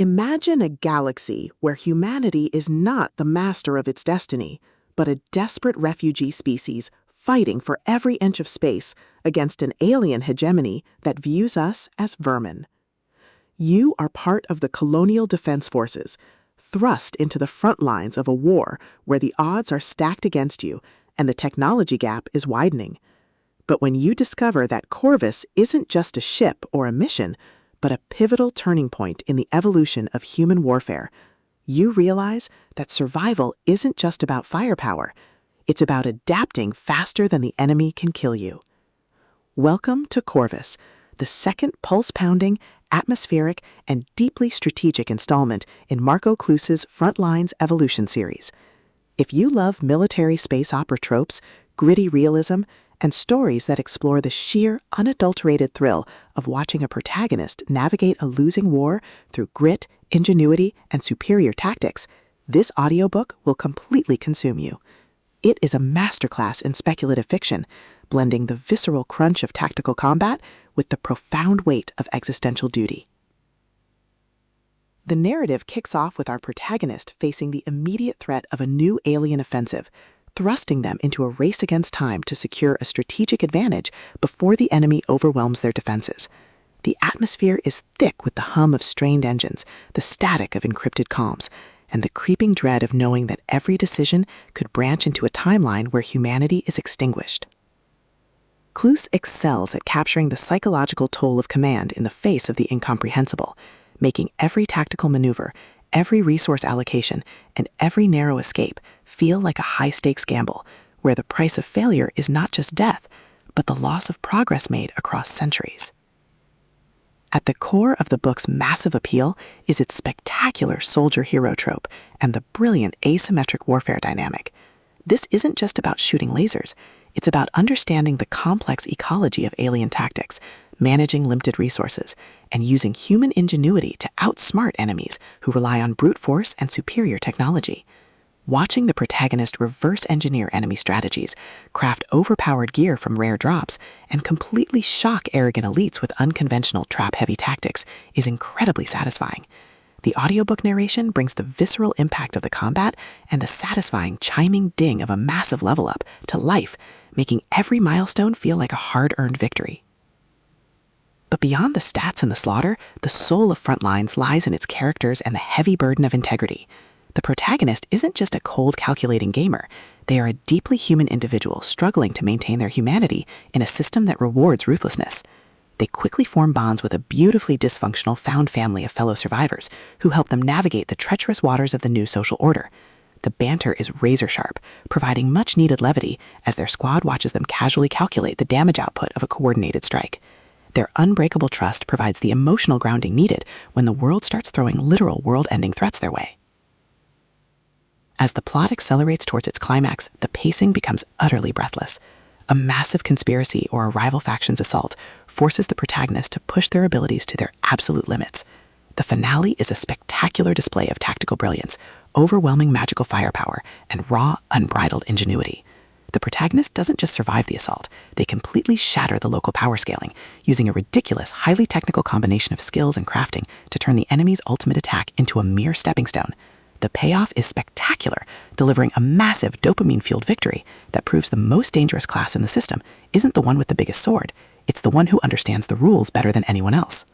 Imagine a galaxy where humanity is not the master of its destiny, but a desperate refugee species fighting for every inch of space against an alien hegemony that views us as vermin. You are part of the colonial defense forces, thrust into the front lines of a war where the odds are stacked against you and the technology gap is widening. But when you discover that Corvus isn't just a ship or a mission, but a pivotal turning point in the evolution of human warfare, you realize that survival isn't just about firepower. It's about adapting faster than the enemy can kill you. Welcome to Corvus, the second pulse-pounding, atmospheric, and deeply strategic installment in Marko Kloos's Frontlines Evolution series. If you love military space opera tropes, gritty realism, and stories that explore the sheer, unadulterated thrill of watching a protagonist navigate a losing war through grit, ingenuity, and superior tactics, this audiobook will completely consume you. It is a masterclass in speculative fiction, blending the visceral crunch of tactical combat with the profound weight of existential duty. The narrative kicks off with our protagonist facing the immediate threat of a new alien offensive, thrusting them into a race against time to secure a strategic advantage before the enemy overwhelms their defenses. The atmosphere is thick with the hum of strained engines, the static of encrypted comms, and the creeping dread of knowing that every decision could branch into a timeline where humanity is extinguished. Kloos excels at capturing the psychological toll of command in the face of the incomprehensible, making every tactical maneuver, every resource allocation, and every narrow escape feel like a high-stakes gamble, where the price of failure is not just death, but the loss of progress made across centuries. At the core of the book's massive appeal is its spectacular soldier-hero trope and the brilliant asymmetric warfare dynamic. This isn't just about shooting lasers, it's about understanding the complex ecology of alien tactics, managing limited resources, and using human ingenuity to outsmart enemies who rely on brute force and superior technology. Watching the protagonist reverse engineer enemy strategies, craft overpowered gear from rare drops, and completely shock arrogant elites with unconventional trap-heavy tactics is incredibly satisfying. The audiobook narration brings the visceral impact of the combat and the satisfying chiming ding of a massive level up to life, making every milestone feel like a hard-earned victory. But beyond the stats and the slaughter, the soul of Frontlines lies in its characters and the heavy burden of integrity. The protagonist isn't just a cold, calculating gamer. They are a deeply human individual struggling to maintain their humanity in a system that rewards ruthlessness. They quickly form bonds with a beautifully dysfunctional found family of fellow survivors who help them navigate the treacherous waters of the new social order. The banter is razor-sharp, providing much-needed levity as their squad watches them casually calculate the damage output of a coordinated strike. Their unbreakable trust provides the emotional grounding needed when the world starts throwing literal world-ending threats their way. As the plot accelerates towards its climax, the pacing becomes utterly breathless. A massive conspiracy or a rival faction's assault forces the protagonist to push their abilities to their absolute limits. The finale is a spectacular display of tactical brilliance, overwhelming magical firepower, and raw, unbridled ingenuity. The protagonist doesn't just survive the assault, they completely shatter the local power scaling, using a ridiculous, highly technical combination of skills and crafting to turn the enemy's ultimate attack into a mere stepping stone. The payoff is spectacular, delivering a massive dopamine-fueled victory that proves the most dangerous class in the system isn't the one with the biggest sword, it's the one who understands the rules better than anyone else.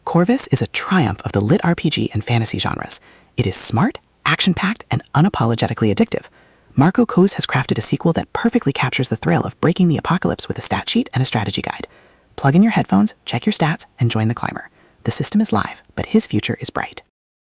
Corvus is a triumph of the LitRPG and fantasy genres. It is smart, action-packed, and unapologetically addictive. Marko Kloos has crafted a sequel that perfectly captures the thrill of breaking the apocalypse with a stat sheet and a strategy guide. Plug in your headphones, check your stats, and join the climber. The system is live, but his future is bright.